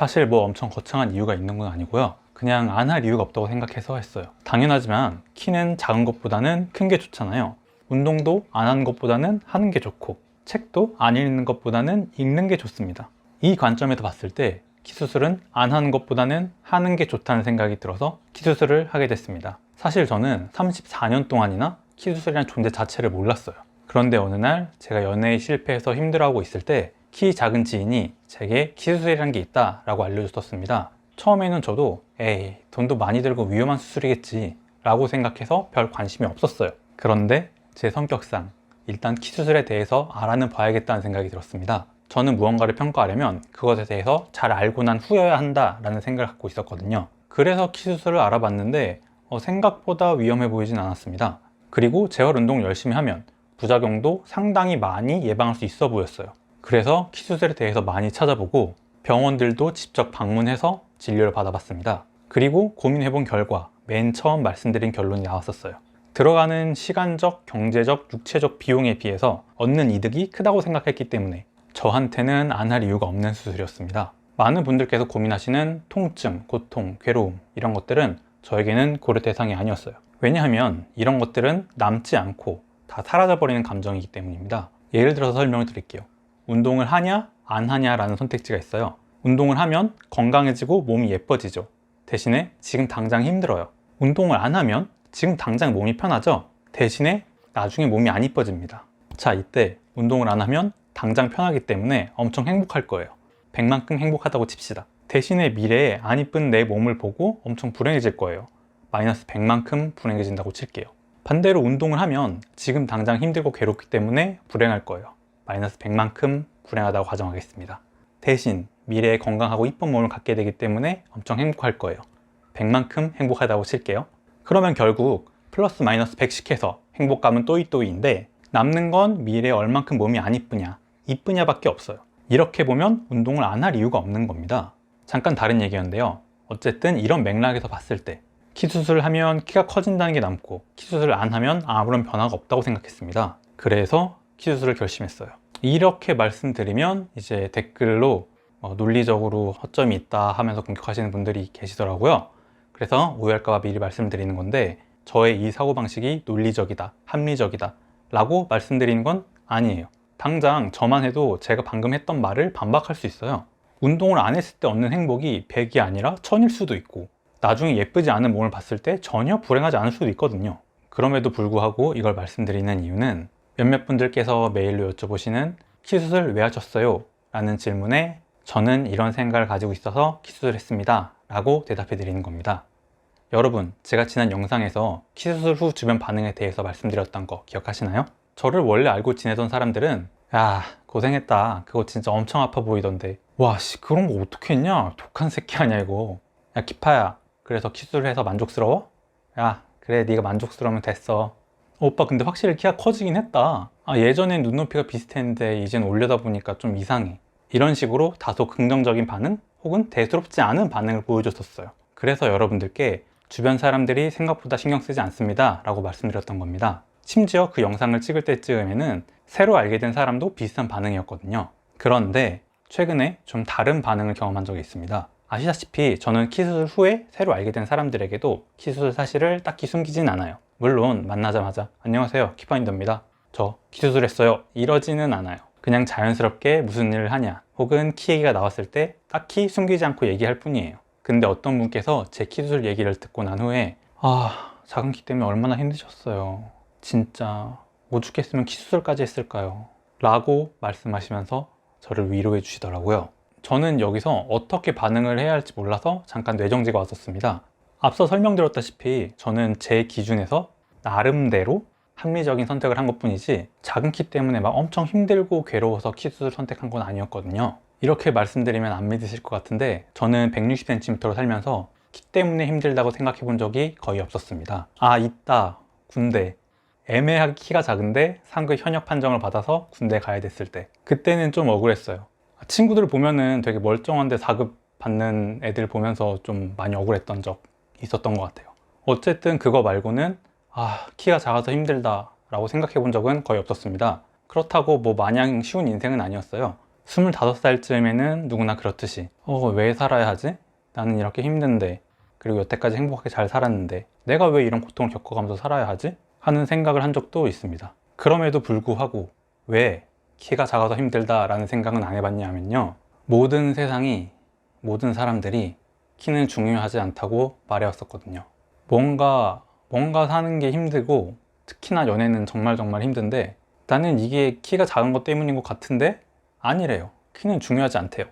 사실 뭐 엄청 거창한 이유가 있는 건 아니고요. 그냥 안 할 이유가 없다고 생각해서 했어요. 당연하지만 키는 작은 것보다는 큰 게 좋잖아요. 운동도 안 하는 것보다는 하는 게 좋고, 책도 안 읽는 것보다는 읽는 게 좋습니다. 이 관점에서 봤을 때 키 수술은 안 하는 것보다는 하는 게 좋다는 생각이 들어서 키 수술을 하게 됐습니다. 사실 저는 34년 동안이나 키 수술이라는 존재 자체를 몰랐어요. 그런데 어느 날 제가 연애에 실패해서 힘들어하고 있을 때 키 작은 지인이 제게 키 수술이란 게 있다 라고 알려줬었습니다. 처음에는 저도 에이, 돈도 많이 들고 위험한 수술이겠지 라고 생각해서 별 관심이 없었어요. 그런데 제 성격상 일단 키 수술에 대해서 알아는 봐야겠다는 생각이 들었습니다. 저는 무언가를 평가하려면 그것에 대해서 잘 알고 난 후여야 한다라는 생각을 갖고 있었거든요. 그래서 키 수술을 알아봤는데 생각보다 위험해 보이진 않았습니다. 그리고 재활 운동을 열심히 하면 부작용도 상당히 많이 예방할 수 있어 보였어요. 그래서 키 수술에 대해서 많이 찾아보고 병원들도 직접 방문해서 진료를 받아봤습니다. 그리고 고민해본 결과 맨 처음 말씀드린 결론이 나왔었어요. 들어가는 시간적, 경제적, 육체적 비용에 비해서 얻는 이득이 크다고 생각했기 때문에 저한테는 안 할 이유가 없는 수술이었습니다. 많은 분들께서 고민하시는 통증, 고통, 괴로움 이런 것들은 저에게는 고려 대상이 아니었어요. 왜냐하면 이런 것들은 남지 않고 다 사라져버리는 감정이기 때문입니다. 예를 들어서 설명을 드릴게요. 운동을 하냐 안 하냐 라는 선택지가 있어요. 운동을 하면 건강해지고 몸이 예뻐지죠. 대신에 지금 당장 힘들어요. 운동을 안 하면 지금 당장 몸이 편하죠. 대신에 나중에 몸이 안 이뻐집니다. 자, 이때 운동을 안 하면 당장 편하기 때문에 엄청 행복할 거예요. 100만큼 행복하다고 칩시다. 대신에 미래에 안 이쁜 내 몸을 보고 엄청 불행해질 거예요. 마이너스 100만큼 불행해진다고 칠게요. 반대로 운동을 하면 지금 당장 힘들고 괴롭기 때문에 불행할 거예요. 마이너스 100만큼 불행하다고 가정하겠습니다. 대신 미래에 건강하고 이쁜 몸을 갖게 되기 때문에 엄청 행복할 거예요. 100만큼 행복하다고 칠게요. 그러면 결국 플러스 마이너스 100씩 해서 행복감은 또이또이인데 남는 건 미래에 얼만큼 몸이 안 이쁘냐, 이쁘냐 밖에 없어요. 이렇게 보면 운동을 안 할 이유가 없는 겁니다. 잠깐 다른 얘기였는데요. 어쨌든 이런 맥락에서 봤을 때 키 수술을 하면 키가 커진다는 게 남고 키 수술을 안 하면 아무런 변화가 없다고 생각했습니다. 그래서 키 수술을 결심했어요. 이렇게 말씀드리면 이제 댓글로 논리적으로 허점이 있다 하면서 공격하시는 분들이 계시더라고요. 그래서 오해할까봐 미리 말씀드리는 건데 저의 이 사고방식이 논리적이다, 합리적이다 라고 말씀드리는 건 아니에요. 당장 저만 해도 제가 방금 했던 말을 반박할 수 있어요. 운동을 안 했을 때 얻는 행복이 100이 아니라 1000일 수도 있고 나중에 예쁘지 않은 몸을 봤을 때 전혀 불행하지 않을 수도 있거든요. 그럼에도 불구하고 이걸 말씀드리는 이유는 몇몇 분들께서 메일로 여쭤보시는 키 수술 왜 하셨어요? 라는 질문에 저는 이런 생각을 가지고 있어서 키 수술했습니다 라고 대답해 드리는 겁니다. 여러분, 제가 지난 영상에서 키 수술 후 주변 반응에 대해서 말씀드렸던 거 기억하시나요? 저를 원래 알고 지내던 사람들은 야, 고생했다. 그거 진짜 엄청 아파 보이던데. 와, 씨, 그런 거 어떻게 했냐? 독한 새끼 아니야, 이거. 야, 기파야. 그래서 키 수술을 해서 만족스러워? 야, 그래, 네가 만족스러우면 됐어. 오빠, 근데 확실히 키가 커지긴 했다. 아, 예전엔 눈높이가 비슷했는데 이젠 올려다 보니까 좀 이상해. 이런 식으로 다소 긍정적인 반응 혹은 대수롭지 않은 반응을 보여줬었어요. 그래서 여러분들께 주변 사람들이 생각보다 신경 쓰지 않습니다 라고 말씀드렸던 겁니다. 심지어 그 영상을 찍을 때쯤에는 새로 알게 된 사람도 비슷한 반응이었거든요. 그런데 최근에 좀 다른 반응을 경험한 적이 있습니다. 아시다시피 저는 키 수술 후에 새로 알게 된 사람들에게도 키 수술 사실을 딱히 숨기진 않아요. 물론 만나자마자 안녕하세요, 키파인더입니다. 저 키 수술했어요 이러지는 않아요. 그냥 자연스럽게 무슨 일을 하냐 혹은 키 얘기가 나왔을 때 딱히 숨기지 않고 얘기할 뿐이에요. 근데 어떤 분께서 제 키 수술 얘기를 듣고 난 후에 작은 키 때문에 얼마나 힘드셨어요. 진짜 못 죽겠으면 키 수술까지 했을까요? 라고 말씀하시면서 저를 위로해 주시더라고요. 저는 여기서 어떻게 반응을 해야 할지 몰라서 잠깐 뇌정지가 왔었습니다. 앞서 설명드렸다시피 저는 제 기준에서 나름대로 합리적인 선택을 한 것뿐이지 작은 키 때문에 막 엄청 힘들고 괴로워서 키 수술 선택한 건 아니었거든요. 이렇게 말씀드리면 안 믿으실 것 같은데 저는 160cm로 살면서 키 때문에 힘들다고 생각해 본 적이 거의 없었습니다. 있다. 군대. 애매하게 키가 작은데 상급 현역 판정을 받아서 군대 가야 됐을 때 그때는 좀 억울했어요. 친구들 보면은 되게 멀쩡한데 4급 받는 애들 보면서 좀 많이 억울했던 적 있었던 것 같아요. 어쨌든 그거 말고는 키가 작아서 힘들다 라고 생각해 본 적은 거의 없었습니다. 그렇다고 뭐 마냥 쉬운 인생은 아니었어요. 25살쯤에는 누구나 그렇듯이 왜 살아야 하지? 나는 이렇게 힘든데, 그리고 여태까지 행복하게 잘 살았는데 내가 왜 이런 고통을 겪어가면서 살아야 하지? 하는 생각을 한 적도 있습니다. 그럼에도 불구하고 왜 키가 작아서 힘들다라는 생각은 안 해봤냐면요, 모든 세상이, 모든 사람들이 키는 중요하지 않다고 말해왔었거든요. 뭔가 사는 게 힘들고, 특히나 연애는 정말 힘든데, 나는 이게 키가 작은 것 때문인 것 같은데 아니래요. 키는 중요하지 않대요.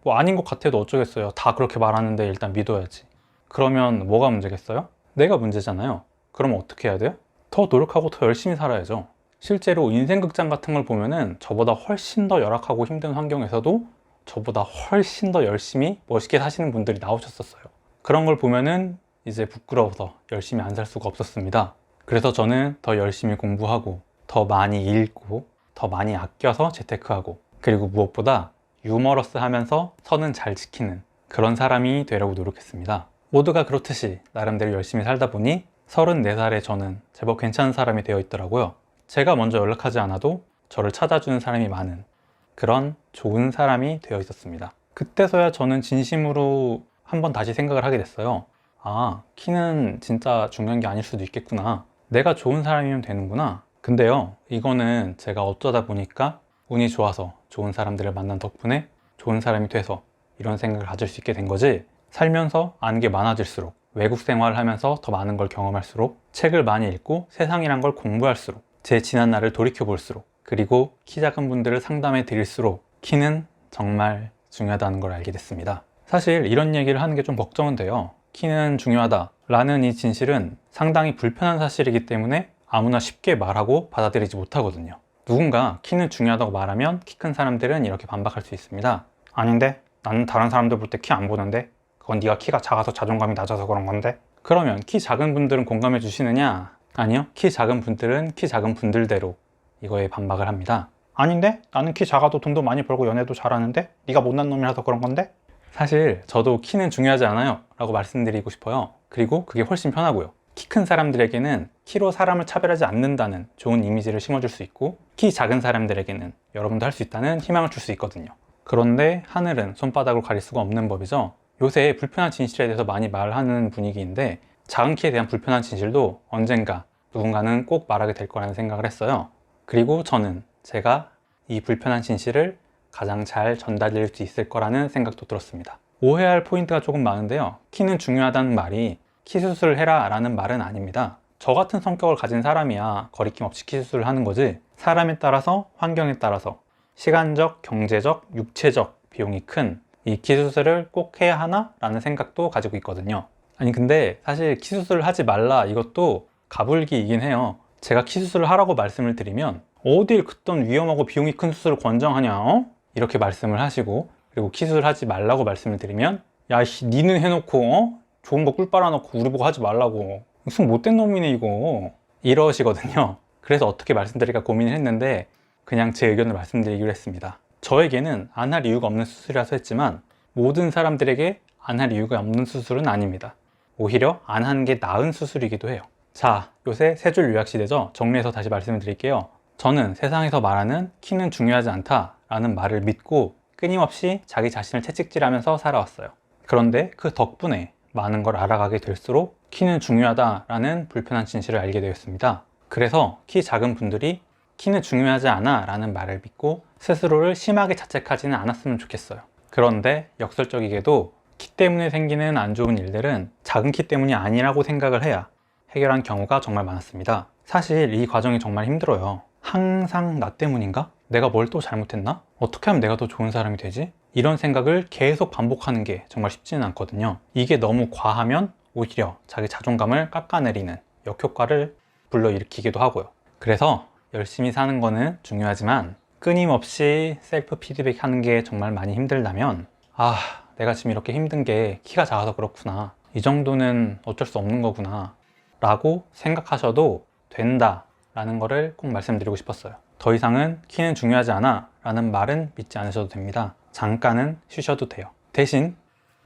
뭐 아닌 것 같아도 어쩌겠어요. 다 그렇게 말하는데 일단 믿어야지. 그러면 뭐가 문제겠어요? 내가 문제잖아요. 그럼 어떻게 해야 돼요? 더 노력하고 더 열심히 살아야죠. 실제로 인생극장 같은 걸 보면은 저보다 훨씬 더 열악하고 힘든 환경에서도 저보다 훨씬 더 열심히 멋있게 사시는 분들이 나오셨었어요. 그런 걸 보면은 이제 부끄러워서 열심히 안 살 수가 없었습니다. 그래서 저는 더 열심히 공부하고, 더 많이 읽고, 더 많이 아껴서 재테크하고, 그리고 무엇보다 유머러스 하면서 선은 잘 지키는 그런 사람이 되려고 노력했습니다. 모두가 그렇듯이 나름대로 열심히 살다 보니 34살의 저는 제법 괜찮은 사람이 되어 있더라고요. 제가 먼저 연락하지 않아도 저를 찾아주는 사람이 많은 그런 좋은 사람이 되어 있었습니다. 그때서야 저는 진심으로 한번 다시 생각을 하게 됐어요. 아, 키는 진짜 중요한 게 아닐 수도 있겠구나. 내가 좋은 사람이면 되는구나. 근데요, 이거는 제가 어쩌다 보니까 운이 좋아서 좋은 사람들을 만난 덕분에 좋은 사람이 돼서 이런 생각을 가질 수 있게 된 거지, 살면서 아는 게 많아질수록, 외국 생활을 하면서 더 많은 걸 경험할수록, 책을 많이 읽고 세상이란 걸 공부할수록, 제 지난 날을 돌이켜 볼수록, 그리고 키 작은 분들을 상담해 드릴수록 키는 정말 중요하다는 걸 알게 됐습니다. 사실 이런 얘기를 하는 게 좀 걱정은 돼요. 키는 중요하다라는 이 진실은 상당히 불편한 사실이기 때문에 아무나 쉽게 말하고 받아들이지 못하거든요. 누군가 키는 중요하다고 말하면 키 큰 사람들은 이렇게 반박할 수 있습니다. 아닌데? 나는 다른 사람들 볼 때 키 안 보는데? 그건 네가 키가 작아서 자존감이 낮아서 그런 건데? 그러면 키 작은 분들은 공감해 주시느냐? 아니요, 키 작은 분들은 키 작은 분들대로 이거에 반박을 합니다. 아닌데? 나는 키 작아도 돈도 많이 벌고 연애도 잘하는데? 네가 못난 놈이라서 그런 건데? 사실 저도 키는 중요하지 않아요 라고 말씀드리고 싶어요. 그리고 그게 훨씬 편하고요. 키 큰 사람들에게는 키로 사람을 차별하지 않는다는 좋은 이미지를 심어줄 수 있고, 키 작은 사람들에게는 여러분도 할 수 있다는 희망을 줄 수 있거든요. 그런데 하늘은 손바닥으로 가릴 수가 없는 법이죠. 요새 불편한 진실에 대해서 많이 말하는 분위기인데, 작은 키에 대한 불편한 진실도 언젠가 누군가는 꼭 말하게 될 거라는 생각을 했어요. 그리고 저는 제가 이 불편한 진실을 가장 잘 전달될 수 있을 거라는 생각도 들었습니다. 오해할 포인트가 조금 많은데요, 키는 중요하다는 말이 키 수술을 해라 라는 말은 아닙니다. 저 같은 성격을 가진 사람이야 거리낌 없이 키 수술을 하는 거지, 사람에 따라서, 환경에 따라서 시간적, 경제적, 육체적 비용이 큰 이 키 수술을 꼭 해야 하나? 라는 생각도 가지고 있거든요. 아니 근데 사실 키 수술을 하지 말라 이것도 가불기이긴 해요. 제가 키 수술을 하라고 말씀을 드리면 어딜 그딴 위험하고 비용이 큰 수술을 권장하냐, 이렇게 말씀을 하시고, 그리고 키 수술 하지 말라고 말씀을 드리면 야씨 니는 해놓고 좋은 거 꿀 빨아놓고 우리 보고 하지 말라고, 무슨 못된 놈이네 이거, 이러시거든요. 그래서 어떻게 말씀드릴까 고민을 했는데 그냥 제 의견을 말씀드리기로 했습니다. 저에게는 안 할 이유가 없는 수술이라서 했지만 모든 사람들에게 안 할 이유가 없는 수술은 아닙니다. 오히려 안 하는 게 나은 수술이기도 해요. 자, 요새 세 줄 요약 시대죠. 정리해서 다시 말씀을 드릴게요. 저는 세상에서 말하는 키는 중요하지 않다 라는 말을 믿고 끊임없이 자기 자신을 채찍질하면서 살아왔어요. 그런데 그 덕분에 많은 걸 알아가게 될수록 키는 중요하다라는 불편한 진실을 알게 되었습니다. 그래서 키 작은 분들이 키는 중요하지 않아 라는 말을 믿고 스스로를 심하게 자책하지는 않았으면 좋겠어요. 그런데 역설적이게도 키 때문에 생기는 안 좋은 일들은 작은 키 때문이 아니라고 생각을 해야 해결한 경우가 정말 많았습니다. 사실 이 과정이 정말 힘들어요. 항상 나 때문인가? 내가 뭘 또 잘못했나? 어떻게 하면 내가 더 좋은 사람이 되지? 이런 생각을 계속 반복하는 게 정말 쉽지는 않거든요. 이게 너무 과하면 오히려 자기 자존감을 깎아내리는 역효과를 불러일으키기도 하고요. 그래서 열심히 사는 거는 중요하지만 끊임없이 셀프 피드백 하는 게 정말 많이 힘들다면, 아, 내가 지금 이렇게 힘든 게 키가 작아서 그렇구나, 이 정도는 어쩔 수 없는 거구나 라고 생각하셔도 된다 라는 거를 꼭 말씀드리고 싶었어요. 더 이상은 키는 중요하지 않아 라는 말은 믿지 않으셔도 됩니다. 잠깐은 쉬셔도 돼요. 대신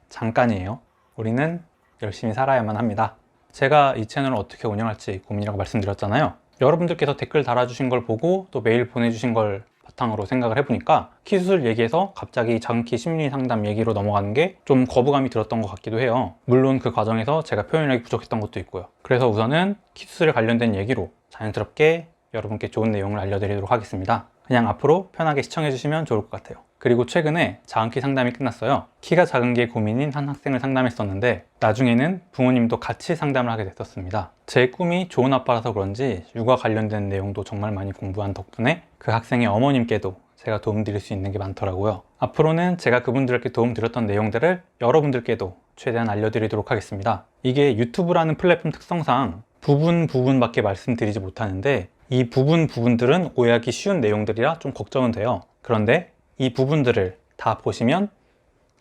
잠깐이에요. 우리는 열심히 살아야만 합니다. 제가 이 채널을 어떻게 운영할지 고민이라고 말씀드렸잖아요. 여러분들께서 댓글 달아주신 걸 보고 또 메일 보내주신 걸 바탕으로 생각을 해보니까 키 수술 얘기에서 갑자기 장기 심리 상담 얘기로 넘어가는 게 좀 거부감이 들었던 것 같기도 해요. 물론 그 과정에서 제가 표현력이 부족했던 것도 있고요. 그래서 우선은 키 수술에 관련된 얘기로 자연스럽게 여러분께 좋은 내용을 알려드리도록 하겠습니다. 그냥 앞으로 편하게 시청해 주시면 좋을 것 같아요. 그리고 최근에 자음키 상담이 끝났어요. 키가 작은 게 고민인 한 학생을 상담했었는데 나중에는 부모님도 같이 상담을 하게 됐었습니다. 제 꿈이 좋은 아빠라서 그런지 육아 관련된 내용도 정말 많이 공부한 덕분에 그 학생의 어머님께도 제가 도움드릴 수 있는 게 많더라고요. 앞으로는 제가 그분들께 도움드렸던 내용들을 여러분들께도 최대한 알려드리도록 하겠습니다. 이게 유튜브라는 플랫폼 특성상 부분밖에 말씀드리지 못하는데 이 부분들은 오해하기 쉬운 내용들이라 좀 걱정은 돼요. 그런데 이 부분들을 다 보시면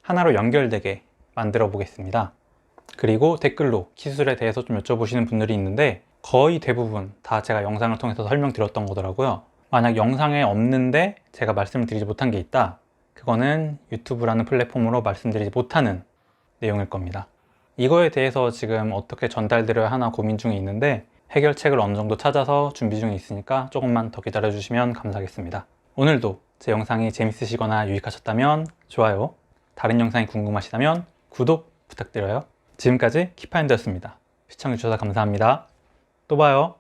하나로 연결되게 만들어 보겠습니다. 그리고 댓글로 키수술에 대해서 좀 여쭤보시는 분들이 있는데 거의 대부분 다 제가 영상을 통해서 설명드렸던 거더라고요. 만약 영상에 없는데 제가 말씀을 드리지 못한 게 있다, 그거는 유튜브라는 플랫폼으로 말씀드리지 못하는 내용일 겁니다. 이거에 대해서 지금 어떻게 전달드려야 하나 고민 중에 있는데 해결책을 어느 정도 찾아서 준비 중에 있으니까 조금만 더 기다려 주시면 감사하겠습니다. 오늘도 제 영상이 재밌으시거나 유익하셨다면 좋아요, 다른 영상이 궁금하시다면 구독 부탁드려요. 지금까지 키파인더였습니다. 시청해주셔서 감사합니다. 또 봐요.